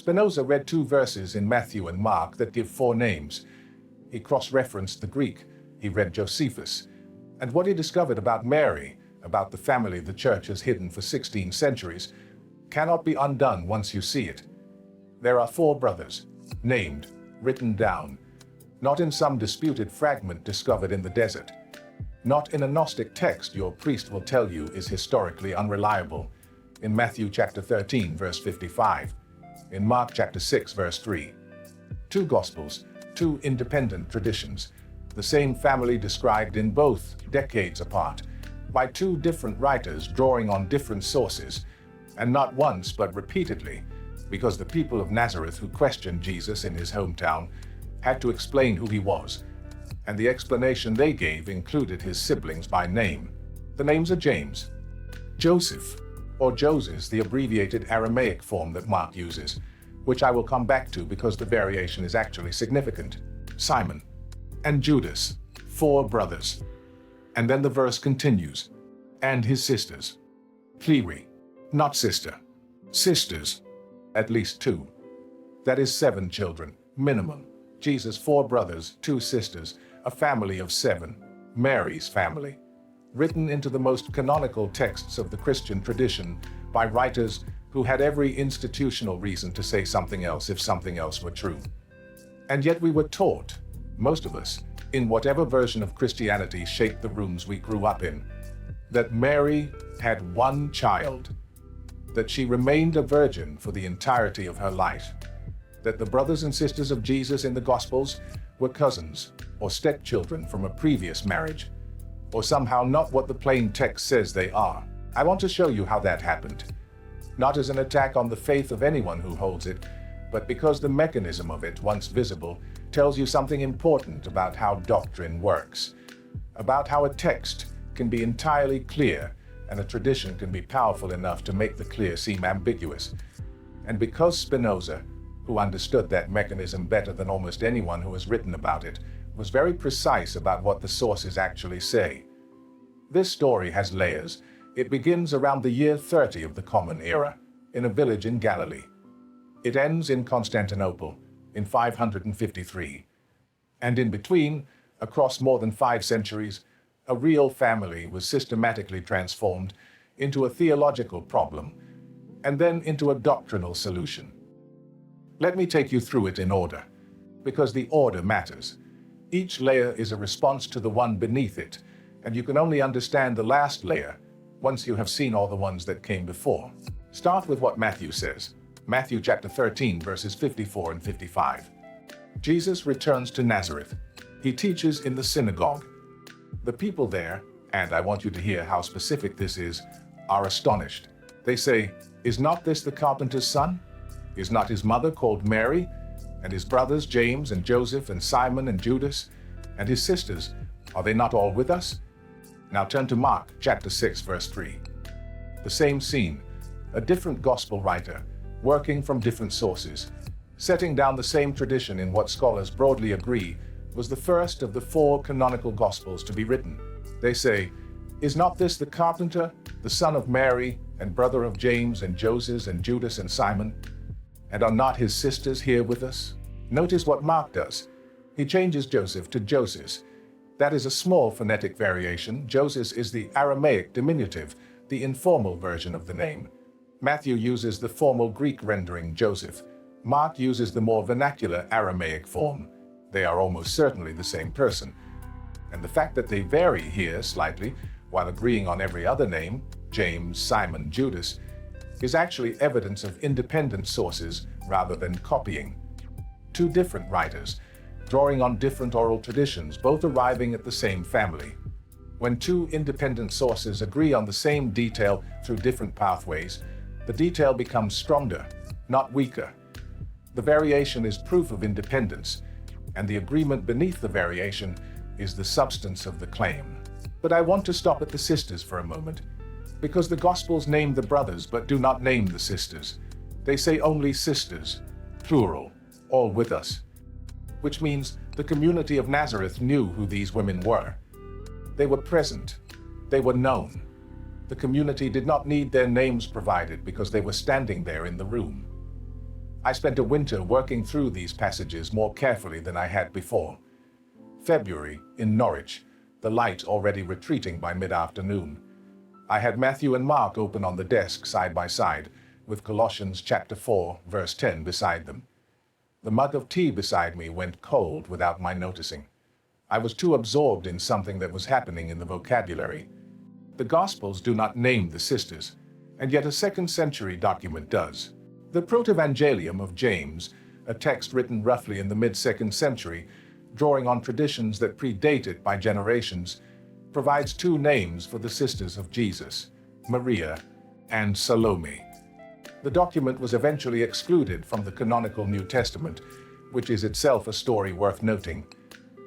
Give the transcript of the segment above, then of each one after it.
Spinoza read two verses in Matthew and Mark that give four names. He cross-referenced the Greek. He read Josephus. And what he discovered about Mary, about the family the church has hidden for 16 centuries, cannot be undone once you see it. There are four brothers, named, written down, not in some disputed fragment discovered in the desert, not in a Gnostic text your priest will tell you is historically unreliable, in Matthew chapter 13, verse 55, in Mark chapter 6, verse 3. Two Gospels, two independent traditions, the same family described in both decades apart, by two different writers drawing on different sources, and not once but repeatedly, because the people of Nazareth who questioned Jesus in his hometown had to explain who he was, and the explanation they gave included his siblings by name. The names are James, Joseph, or Joses, the abbreviated Aramaic form that Mark uses, which I will come back to because the variation is actually significant, Simon, and Judas, four brothers. And then the verse continues, and his sisters, pleri, not sister, sisters, at least two. That is 7 children, minimum. Jesus' 4 brothers, 2 sisters, a family of 7, Mary's family, written into the most canonical texts of the Christian tradition by writers who had every institutional reason to say something else if something else were true. And yet we were taught, most of us, in whatever version of Christianity shaped the rooms we grew up in, that Mary had one child, that she remained a virgin for the entirety of her life, that the brothers and sisters of Jesus in the Gospels were cousins or stepchildren from a previous marriage, or somehow not what the plain text says they are. I want to show you how that happened, not as an attack on the faith of anyone who holds it, but because the mechanism of it, once visible, tells you something important about how doctrine works, about how a text can be entirely clear and a tradition can be powerful enough to make the clear seem ambiguous. And because Spinoza, who understood that mechanism better than almost anyone who has written about it, was very precise about what the sources actually say. This story has layers. It begins around the year 30 of the Common Era, in a village in Galilee. It ends in Constantinople, in 553. And in between, across more than 5 centuries, a real family was systematically transformed into a theological problem, and then into a doctrinal solution. Let me take you through it in order, because the order matters. Each layer is a response to the one beneath it, and you can only understand the last layer once you have seen all the ones that came before. Start with what Matthew says. Matthew chapter 13, verses 54 and 55. Jesus returns to Nazareth. He teaches in the synagogue. The people there, and I want you to hear how specific this is, are astonished. They say, "Is not this the carpenter's son? Is not his mother called Mary? And his brothers James and Joseph and Simon and Judas? And his sisters, are they not all with us?" Now turn to Mark chapter 6, verse 3. The same scene, a different gospel writer, working from different sources, setting down the same tradition in what scholars broadly agree was the first of the 4 canonical Gospels to be written. They say, "Is not this the carpenter, the son of Mary, and brother of James and Joses and Judas and Simon? And are not his sisters here with us?" Notice what Mark does. He changes Joseph to Joses. That is a small phonetic variation. Joses is the Aramaic diminutive, the informal version of the name. Matthew uses the formal Greek rendering Joseph. Mark uses the more vernacular Aramaic form. They are almost certainly the same person. And the fact that they vary here slightly, while agreeing on every other name, James, Simon, Judas, is actually evidence of independent sources rather than copying. 2 different writers, drawing on different oral traditions, both arriving at the same family. When 2 independent sources agree on the same detail through different pathways, the detail becomes stronger, not weaker. The variation is proof of independence, and the agreement beneath the variation is the substance of the claim. But I want to stop at the sisters for a moment, because the Gospels name the brothers but do not name the sisters. They say only sisters, plural, all with us, which means the community of Nazareth knew who these women were. They were present. They were known. The community did not need their names provided because they were standing there in the room. I spent a winter working through these passages more carefully than I had before. February, in Norwich, the light already retreating by mid-afternoon. I had Matthew and Mark open on the desk side by side, with Colossians chapter 4, verse 10 beside them. The mug of tea beside me went cold without my noticing. I was too absorbed in something that was happening in the vocabulary. The Gospels do not name the sisters, and yet a second-century document does. The Protevangelium of James, a text written roughly in the mid-2nd century, drawing on traditions that predate it by generations, provides two names for the sisters of Jesus, Maria and Salome. The document was eventually excluded from the canonical New Testament, which is itself a story worth noting.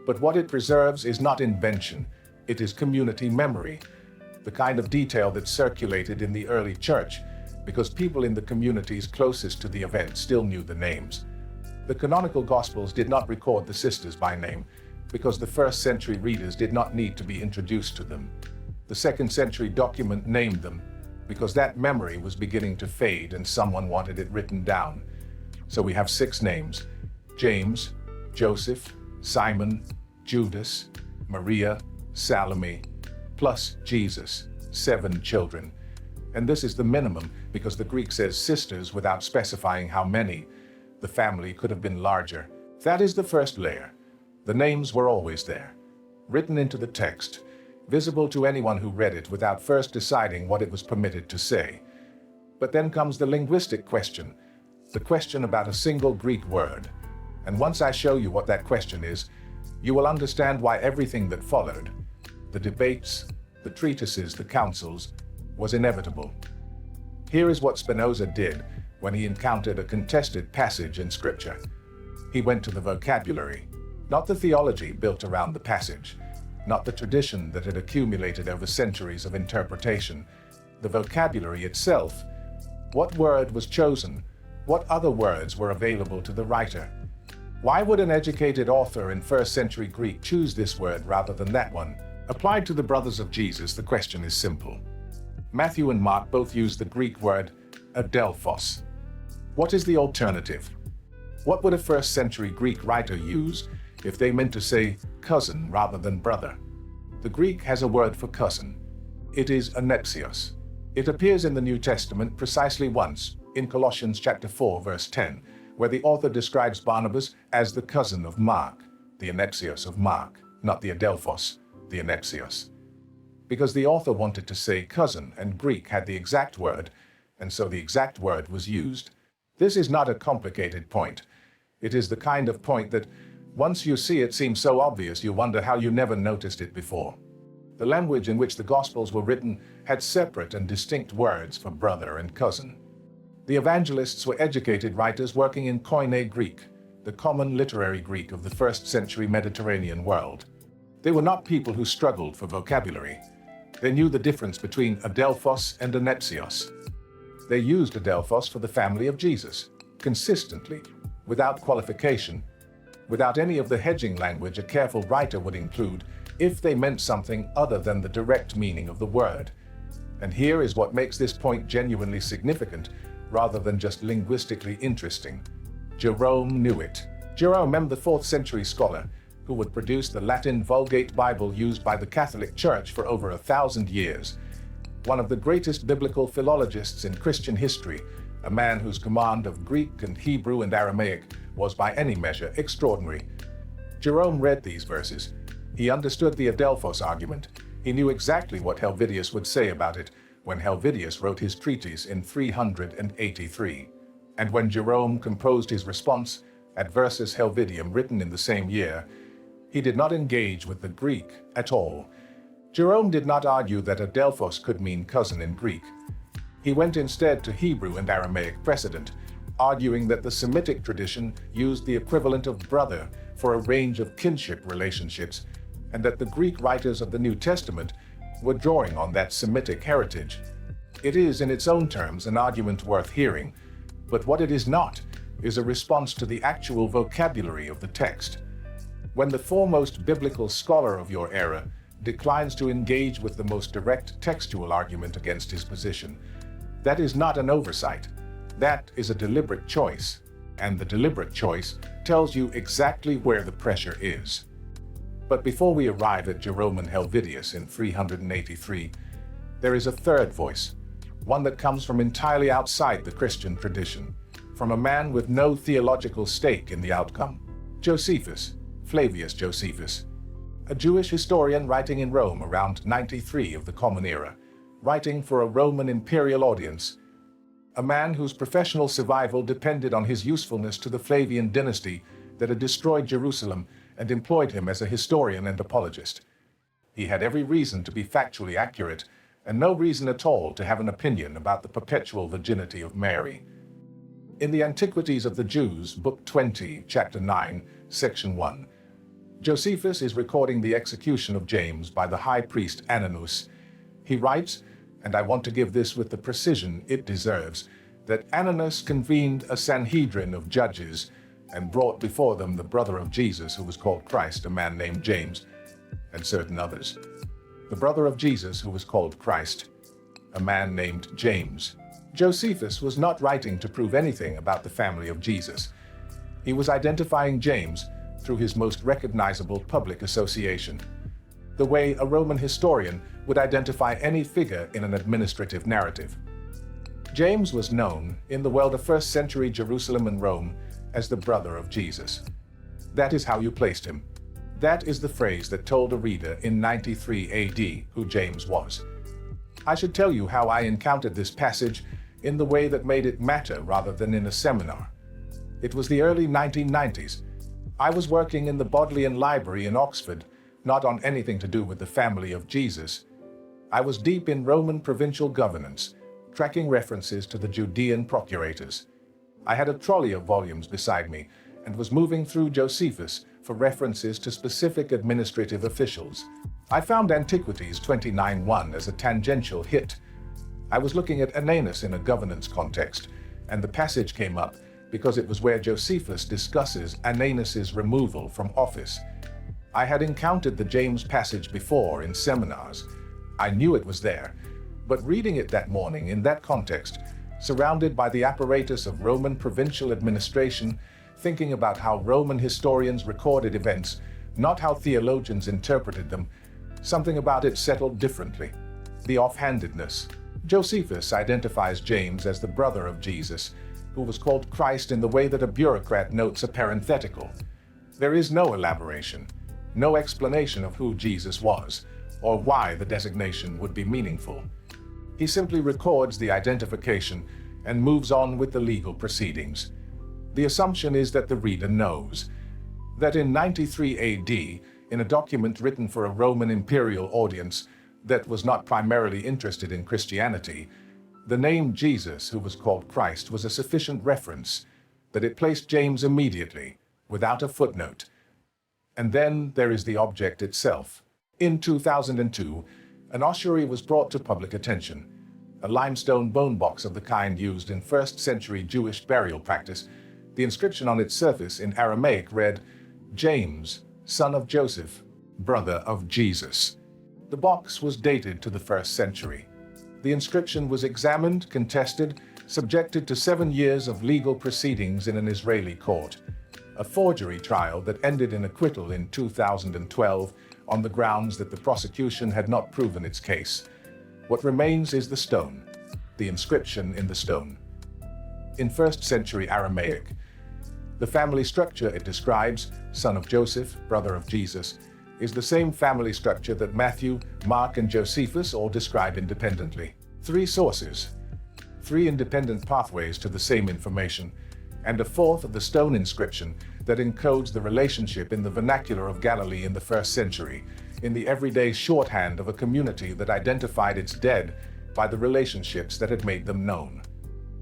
But what it preserves is not invention, it is community memory, the kind of detail that circulated in the early church, because people in the communities closest to the event still knew the names. The canonical Gospels did not record the sisters by name, because the first-century readers did not need to be introduced to them. The second-century document named them, because that memory was beginning to fade and someone wanted it written down. So we have 6 names: James, Joseph, Simon, Judas, Maria, Salome, plus Jesus, 7 children. And this is the minimum because the Greek says sisters without specifying how many. The family could have been larger. That is the first layer. The names were always there, written into the text, visible to anyone who read it without first deciding what it was permitted to say. But then comes the linguistic question, the question about a single Greek word. And once I show you what that question is, you will understand why everything that followed, the debates, the treatises, the councils, was inevitable. Here is what Spinoza did when he encountered a contested passage in Scripture. He went to the vocabulary, not the theology built around the passage, not the tradition that had accumulated over centuries of interpretation, the vocabulary itself. What word was chosen? What other words were available to the writer? Why would an educated author in first-century Greek choose this word rather than that one? Applied to the brothers of Jesus, the question is simple. Matthew and Mark both use the Greek word adelphos. What is the alternative? What would a first-century Greek writer use if they meant to say cousin rather than brother? The Greek has a word for cousin. It is anepsios. It appears in the New Testament precisely once, in Colossians chapter 4, verse 10, where the author describes Barnabas as the cousin of Mark, the anepsios of Mark, not the adelphos, the anepsios. Because the author wanted to say cousin, and Greek had the exact word, and so the exact word was used. This is not a complicated point. It is the kind of point that, once you see it seems so obvious you wonder how you never noticed it before. The language in which the Gospels were written had separate and distinct words for brother and cousin. The Evangelists were educated writers working in Koine Greek, the common literary Greek of the first-century Mediterranean world. They were not people who struggled for vocabulary. They knew the difference between adelphos and anepsios. They used adelphos for the family of Jesus, consistently, without qualification, without any of the hedging language a careful writer would include if they meant something other than the direct meaning of the word. And here is what makes this point genuinely significant, rather than just linguistically interesting. Jerome knew it. Jerome, the 4th century scholar, who would produce the Latin Vulgate Bible used by the Catholic Church for over 1,000 years. One of the greatest biblical philologists in Christian history, a man whose command of Greek and Hebrew and Aramaic was by any measure extraordinary. Jerome read these verses. He understood the adelphos argument. He knew exactly what Helvidius would say about it when Helvidius wrote his treatise in 383. And when Jerome composed his response, Adversus Helvidium, written in the same year, he did not engage with the Greek at all. Jerome did not argue that adelphos could mean cousin in Greek. He went instead to Hebrew and Aramaic precedent, arguing that the Semitic tradition used the equivalent of brother for a range of kinship relationships, and that the Greek writers of the New Testament were drawing on that Semitic heritage. It is, in its own terms, an argument worth hearing, but what it is not is a response to the actual vocabulary of the text. When the foremost biblical scholar of your era declines to engage with the most direct textual argument against his position, that is not an oversight. That is a deliberate choice. and the deliberate choice tells you exactly where the pressure is. But before we arrive at Jerome and Helvidius in 383, there is a third voice, one that comes from entirely outside the Christian tradition, from a man with no theological stake in the outcome. Josephus, Flavius Josephus, a Jewish historian writing in Rome around 93 of the Common Era, writing for a Roman imperial audience, a man whose professional survival depended on his usefulness to the Flavian dynasty that had destroyed Jerusalem and employed him as a historian and apologist. He had every reason to be factually accurate, and no reason at all to have an opinion about the perpetual virginity of Mary. In the Antiquities of the Jews, Book 20, Chapter 9, Section 1, Josephus is recording the execution of James by the high priest Ananus. He writes, and I want to give this with the precision it deserves, that Ananus convened a Sanhedrin of judges and brought before them the brother of Jesus, who was called Christ, a man named James, and certain others. The brother of Jesus, who was called Christ, a man named James. Josephus was not writing to prove anything about the family of Jesus. He was identifying James through his most recognizable public association, the way a Roman historian would identify any figure in an administrative narrative. James was known in the world of first-century Jerusalem and Rome as the brother of Jesus. That is how you placed him. That is the phrase that told a reader in 93 AD who James was. I should tell you how I encountered this passage in the way that made it matter rather than in a seminar. It was the early 1990s. I was working in the Bodleian Library in Oxford, not on anything to do with the family of Jesus. I was deep in Roman provincial governance, tracking references to the Judean procurators. I had a trolley of volumes beside me and was moving through Josephus for references to specific administrative officials. I found Antiquities 29:1 as a tangential hit. I was looking at Ananus in a governance context, and the passage came up because it was where Josephus discusses Ananus's removal from office. I had encountered the James passage before in seminars. I knew it was there, but reading it that morning in that context, surrounded by the apparatus of Roman provincial administration, thinking about how Roman historians recorded events, not how theologians interpreted them, something about it settled differently. The offhandedness. Josephus identifies James as the brother of Jesus, who was called Christ in the way that a bureaucrat notes a parenthetical. There is no elaboration, no explanation of who Jesus was, or why the designation would be meaningful. He simply records the identification and moves on with the legal proceedings. The assumption is that the reader knows that in 93 AD, in a document written for a Roman imperial audience that was not primarily interested in Christianity, the name Jesus, who was called Christ, was a sufficient reference that it placed James immediately, without a footnote. And then there is the object itself. In 2002, an ossuary was brought to public attention, a limestone bone box of the kind used in first-century Jewish burial practice. The inscription on its surface in Aramaic read, "James, son of Joseph, brother of Jesus." The box was dated to the 1st century. The inscription was examined, contested, subjected to 7 years of legal proceedings in an Israeli court, a forgery trial that ended in acquittal in 2012 on the grounds that the prosecution had not proven its case. What remains is the stone, the inscription in the stone. In 1st century Aramaic, the family structure it describes, son of Joseph, brother of Jesus, is the same family structure that Matthew, Mark, and Josephus all describe independently. 3 sources, 3 independent pathways to the same information, and a 4th of the stone inscription that encodes the relationship in the vernacular of Galilee in the 1st century, in the everyday shorthand of a community that identified its dead by the relationships that had made them known.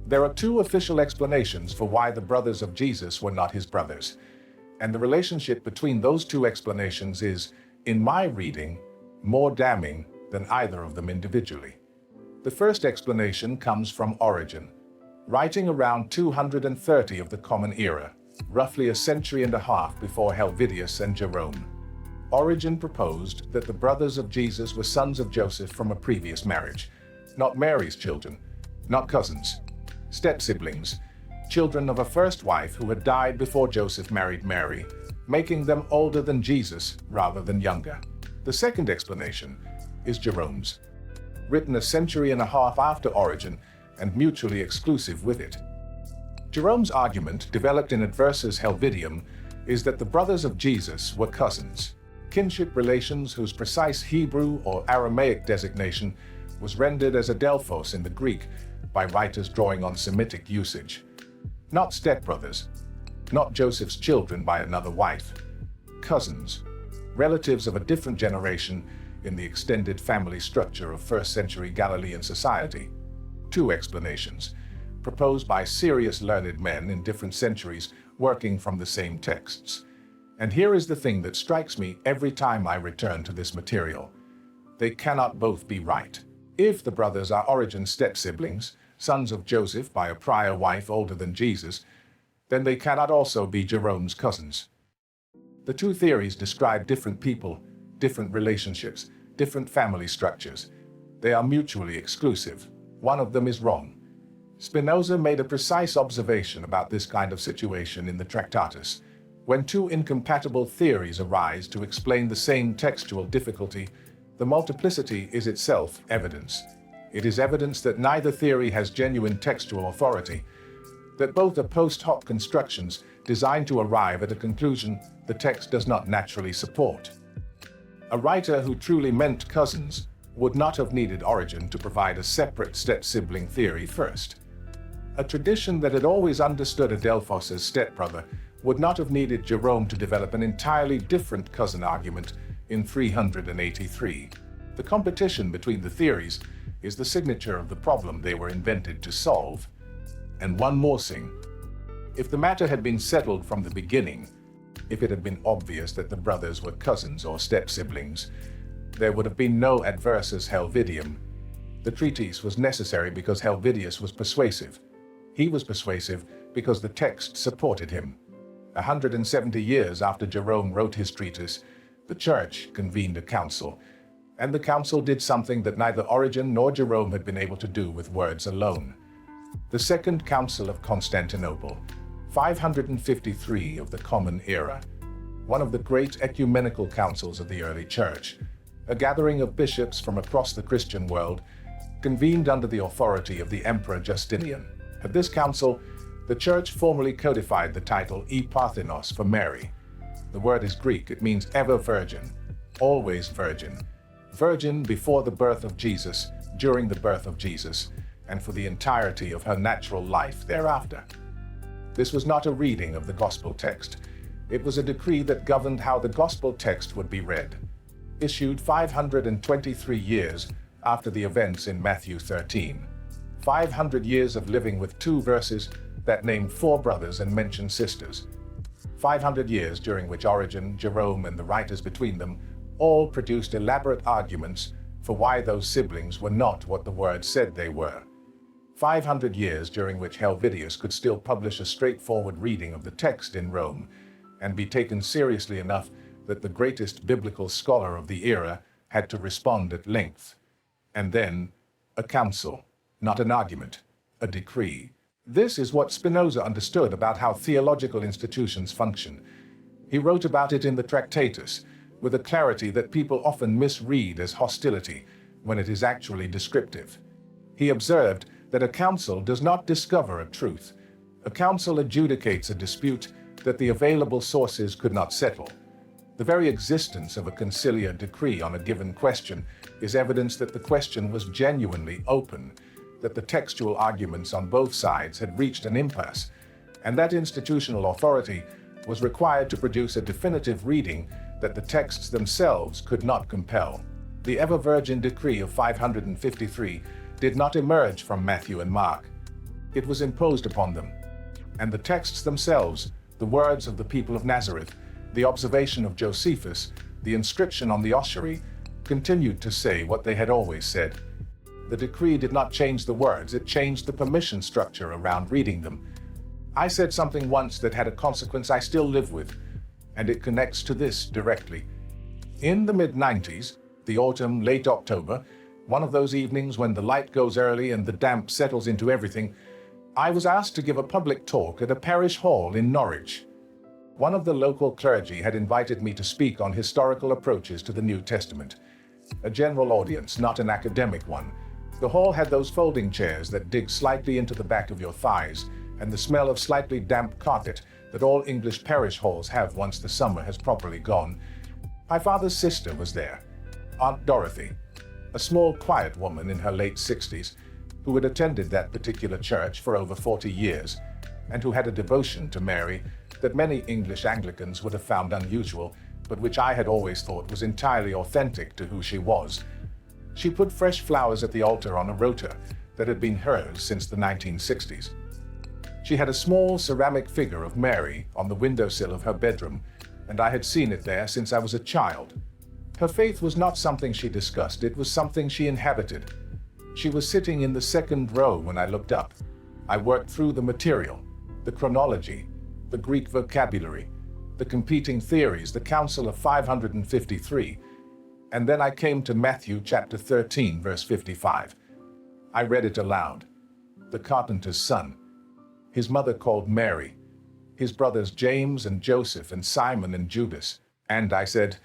There are 2 official explanations for why the brothers of Jesus were not his brothers, and the relationship between those 2 explanations is, in my reading, more damning than either of them individually. The first explanation comes from Origen, writing around 230 of the Common Era, roughly a century and a half before Helvidius and Jerome. Origen proposed that the brothers of Jesus were sons of Joseph from a previous marriage, not Mary's children, not cousins, step-siblings, children of a first wife who had died before Joseph married Mary, making them older than Jesus rather than younger. The second explanation is Jerome's, written a century and a half after Origen and mutually exclusive with it. Jerome's argument, developed in Adversus Helvidium, is that the brothers of Jesus were cousins, kinship relations whose precise Hebrew or Aramaic designation was rendered as adelphos in the Greek by writers drawing on Semitic usage. Not stepbrothers, not Joseph's children by another wife. Cousins, relatives of a different generation in the extended family structure of first-century Galilean society. Two explanations, proposed by serious learned men in different centuries working from the same texts. And here is the thing that strikes me every time I return to this material. They cannot both be right. If the brothers are Origen's step-siblings, sons of Joseph by a prior wife older than Jesus, then they cannot also be Jerome's cousins. The two theories describe different people, different relationships, different family structures. They are mutually exclusive. One of them is wrong. Spinoza made a precise observation about this kind of situation in the Tractatus. When two incompatible theories arise to explain the same textual difficulty, the multiplicity is itself evidence. It is evidence that neither theory has genuine textual authority, that both are post hoc constructions designed to arrive at a conclusion the text does not naturally support. A writer who truly meant cousins would not have needed Origen to provide a separate step-sibling theory first. A tradition that had always understood adelphos as stepbrother would not have needed Jerome to develop an entirely different cousin argument in 383. The competition between the theories is the signature of the problem they were invented to solve. And one more thing. If the matter had been settled from the beginning, if it had been obvious that the brothers were cousins or step-siblings, there would have been no Adversus Helvidium. The treatise was necessary because Helvidius was persuasive. He was persuasive because the text supported him. 170 years after Jerome wrote his treatise, the Church convened a council, and the council did something that neither Origen nor Jerome had been able to do with words alone. The Second Council of Constantinople, 553 of the Common Era, one of the great ecumenical councils of the early Church, a gathering of bishops from across the Christian world, convened under the authority of the Emperor Justinian. At this council, the Church formally codified the title E Parthenos for Mary. The word is Greek. It means ever virgin, always virgin. Virgin before the birth of Jesus, during the birth of Jesus, and for the entirety of her natural life thereafter. This was not a reading of the gospel text. It was a decree that governed how the gospel text would be read, issued 523 years after the events in Matthew 13. 500 years of living with two verses that name four brothers and mention sisters. 500 years during which Origen, Jerome, and the writers between them all produced elaborate arguments for why those siblings were not what the word said they were. 500 years during which Helvidius could still publish a straightforward reading of the text in Rome and be taken seriously enough that the greatest biblical scholar of the era had to respond at length. And then, a council, not an argument, a decree. This is what Spinoza understood about how theological institutions function. He wrote about it in the Tractatus, with a clarity that people often misread as hostility when it is actually descriptive. He observed that a council does not discover a truth. A council adjudicates a dispute that the available sources could not settle. The very existence of a conciliar decree on a given question is evidence that the question was genuinely open, that the textual arguments on both sides had reached an impasse, and that institutional authority was required to produce a definitive reading that the texts themselves could not compel. The ever-virgin decree of 553 did not emerge from Matthew and Mark. It was imposed upon them. And the texts themselves, the words of the people of Nazareth, the observation of Josephus, the inscription on the ossuary, continued to say what they had always said. The decree did not change the words, it changed the permission structure around reading them. I said something once that had a consequence I still live with, and it connects to this directly. In the mid-90s, the autumn, late October, one of those evenings when the light goes early and the damp settles into everything, I was asked to give a public talk at a parish hall in Norwich. One of the local clergy had invited me to speak on historical approaches to the New Testament. A general audience, not an academic one. The hall had those folding chairs that dig slightly into the back of your thighs, and the smell of slightly damp carpet that all English parish halls have once the summer has properly gone. My father's sister was there, Aunt Dorothy, a small, quiet woman in her late 60s, who had attended that particular church for over 40 years, and who had a devotion to Mary that many English Anglicans would have found unusual, but which I had always thought was entirely authentic to who she was. She put fresh flowers at the altar on a rota that had been hers since the 1960s. She had a small ceramic figure of Mary on the windowsill of her bedroom, and I had seen it there since I was a child. Her faith was not something she discussed, it was something she inhabited. She was sitting in the second row when I looked up. I worked through the material, the chronology, the Greek vocabulary, the competing theories, the Council of 553, and then I came to Matthew chapter 13, verse 55. I read it aloud. The carpenter's son, his mother called Mary, his brothers James and Joseph and Simon and Judas, and I said,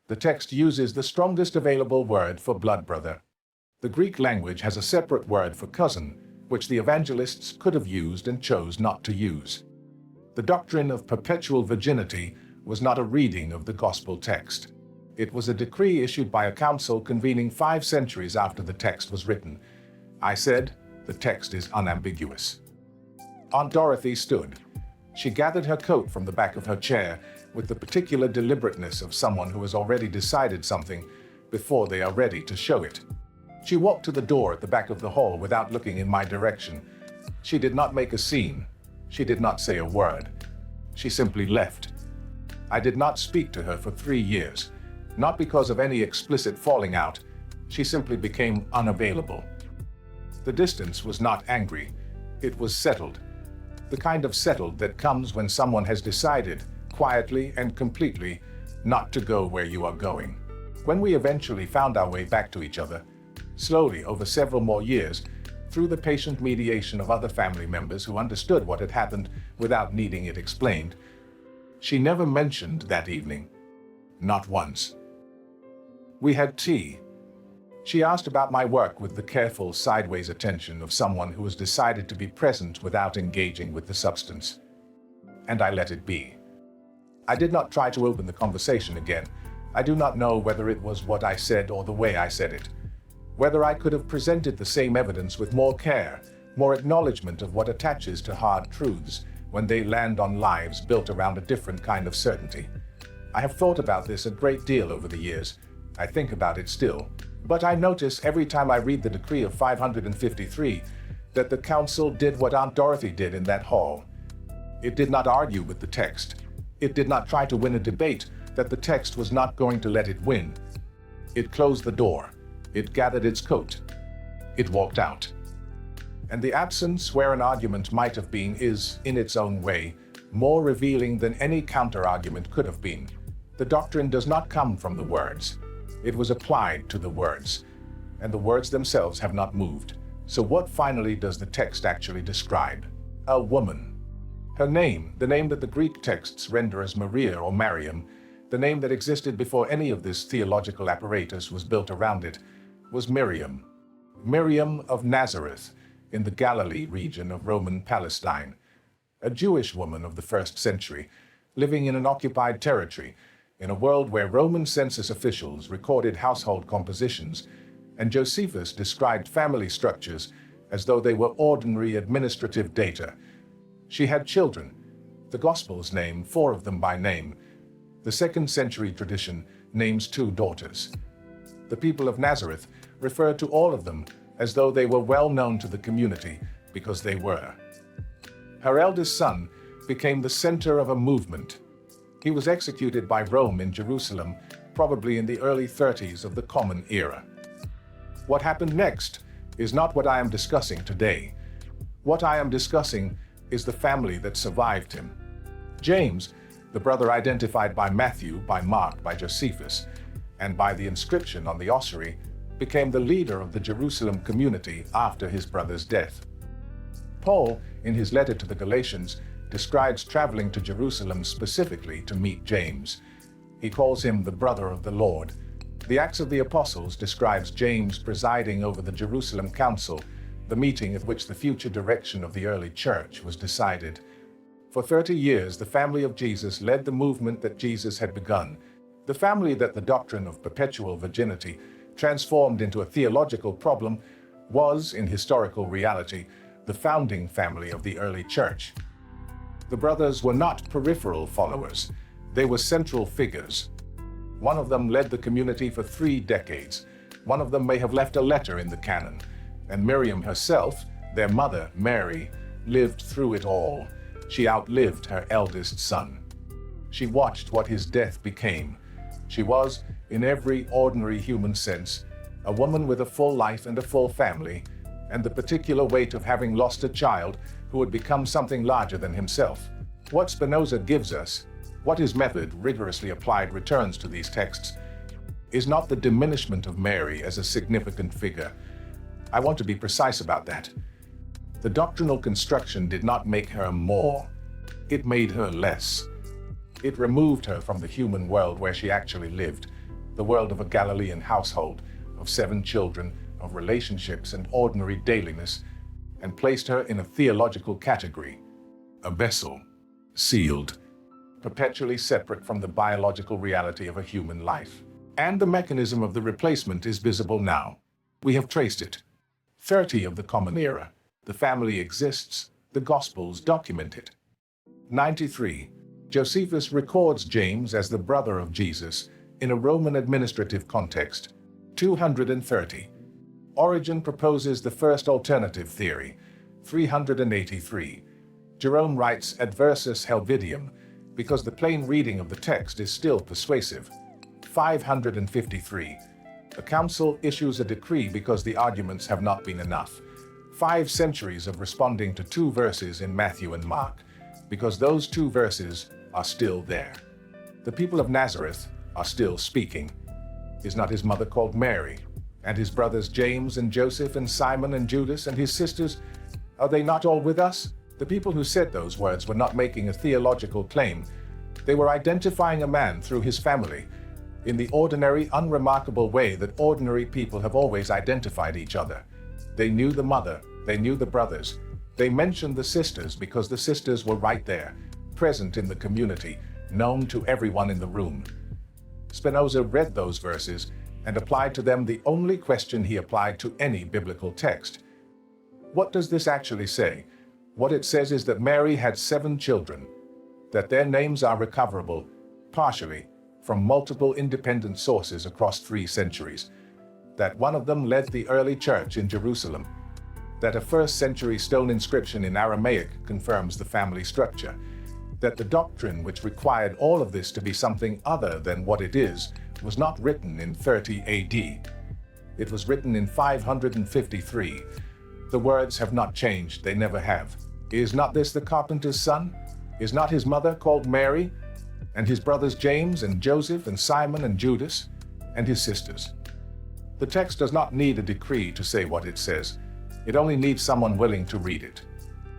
the text uses the strongest available word for blood brother. The Greek language has a separate word for cousin, which the Evangelists could have used and chose not to use. The doctrine of perpetual virginity was not a reading of the gospel text. It was a decree issued by a council convening 5 centuries after the text was written. I said, the text is unambiguous. Aunt Dorothy stood. She gathered her coat from the back of her chair with the particular deliberateness of someone who has already decided something before they are ready to show it. She walked to the door at the back of the hall without looking in my direction. She did not make a scene. She did not say a word. She simply left. I did not speak to her for 3 years, not because of any explicit falling out. She simply became unavailable. The distance was not angry. It was settled. The kind of settled that comes when someone has decided, quietly and completely, not to go where you are going. When we eventually found our way back to each other, slowly over several more years, through the patient mediation of other family members who understood what had happened without needing it explained, she never mentioned that evening. Not once. We had tea. She asked about my work with the careful, sideways attention of someone who has decided to be present without engaging with the substance. And I let it be. I did not try to open the conversation again. I do not know whether it was what I said or the way I said it. Whether I could have presented the same evidence with more care, more acknowledgement of what attaches to hard truths when they land on lives built around a different kind of certainty. I have thought about this a great deal over the years. I think about it still. But I notice every time I read the decree of 553 that the council did what Aunt Dorothy did in that hall. It did not argue with the text. It did not try to win a debate that the text was not going to let it win. It closed the door. It gathered its coat. It walked out. And the absence where an argument might have been is, in its own way, more revealing than any counter-argument could have been. The doctrine does not come from the words. It was applied to the words, and the words themselves have not moved. So what finally does the text actually describe? A woman. Her name, the name that the Greek texts render as Maria or Marian, the name that existed before any of this theological apparatus was built around it, was Miriam. Miriam of Nazareth, in the Galilee region of Roman Palestine. A Jewish woman of the 1st century, living in an occupied territory, in a world where Roman census officials recorded household compositions, and Josephus described family structures as though they were ordinary administrative data. She had children. The Gospels name 4 of them by name. The 2nd century tradition names 2 daughters. The people of Nazareth refer to all of them as though they were well known to the community, because they were. Her eldest son became the center of a movement. He was executed by Rome in Jerusalem, probably in the early 30s of the Common Era. What happened next is not what I am discussing today. What I am discussing is the family that survived him. James, the brother identified by Matthew, by Mark, by Josephus, and by the inscription on the ossuary, became the leader of the Jerusalem community after his brother's death. Paul, in his letter to the Galatians, describes traveling to Jerusalem specifically to meet James. He calls him the brother of the Lord. The Acts of the Apostles describes James presiding over the Jerusalem Council, the meeting at which the future direction of the early church was decided. For 30 years, the family of Jesus led the movement that Jesus had begun, the family that the doctrine of perpetual virginity transformed into a theological problem was, in historical reality, the founding family of the early church. The brothers were not peripheral followers. They were central figures. One of them led the community for 3 decades. One of them may have left a letter in the canon. And Miriam herself, their mother, Mary, lived through it all. She outlived her eldest son. She watched what his death became. She was, in every ordinary human sense, a woman with a full life and a full family, and the particular weight of having lost a child who had become something larger than himself. What Spinoza gives us, what his method, rigorously applied, returns to these texts, is not the diminishment of Mary as a significant figure. I want to be precise about that. The doctrinal construction did not make her more. It made her less. It removed her from the human world where she actually lived, the world of a Galilean household, of 7 children, of relationships and ordinary dailiness, and placed her in a theological category, a vessel, sealed, perpetually separate from the biological reality of a human life. And the mechanism of the replacement is visible now. We have traced it. 30 of the Common Era. The family exists. The Gospels document it. 93. Josephus records James as the brother of Jesus in a Roman administrative context. 230. Origen proposes the first alternative theory. 383. Jerome writes Adversus Helvidium because the plain reading of the text is still persuasive. 553. The council issues a decree because the arguments have not been enough. 5 centuries of responding to 2 verses in Matthew and Mark, because those 2 verses are still there. The people of Nazareth are still speaking. Is not his mother called Mary? And his brothers James and Joseph and Simon and Judas and his sisters, are they not all with us? The people who said those words were not making a theological claim. They were identifying a man through his family, in the ordinary, unremarkable way that ordinary people have always identified each other. They knew the mother, they knew the brothers. They mentioned the sisters because the sisters were right there, present in the community, known to everyone in the room. Spinoza read those verses and applied to them the only question he applied to any biblical text. What does this actually say? What it says is that Mary had 7 children, that their names are recoverable, partially, from multiple independent sources across 3 centuries, that one of them led the early church in Jerusalem, that a 1st century stone inscription in Aramaic confirms the family structure, that the doctrine which required all of this to be something other than what it is was not written in 30 AD. It was written in 553. The words have not changed, they never have. Is not this the carpenter's son? Is not his mother called Mary? And his brothers James and Joseph and Simon and Judas, and his sisters. The text does not need a decree to say what it says. It only needs someone willing to read it.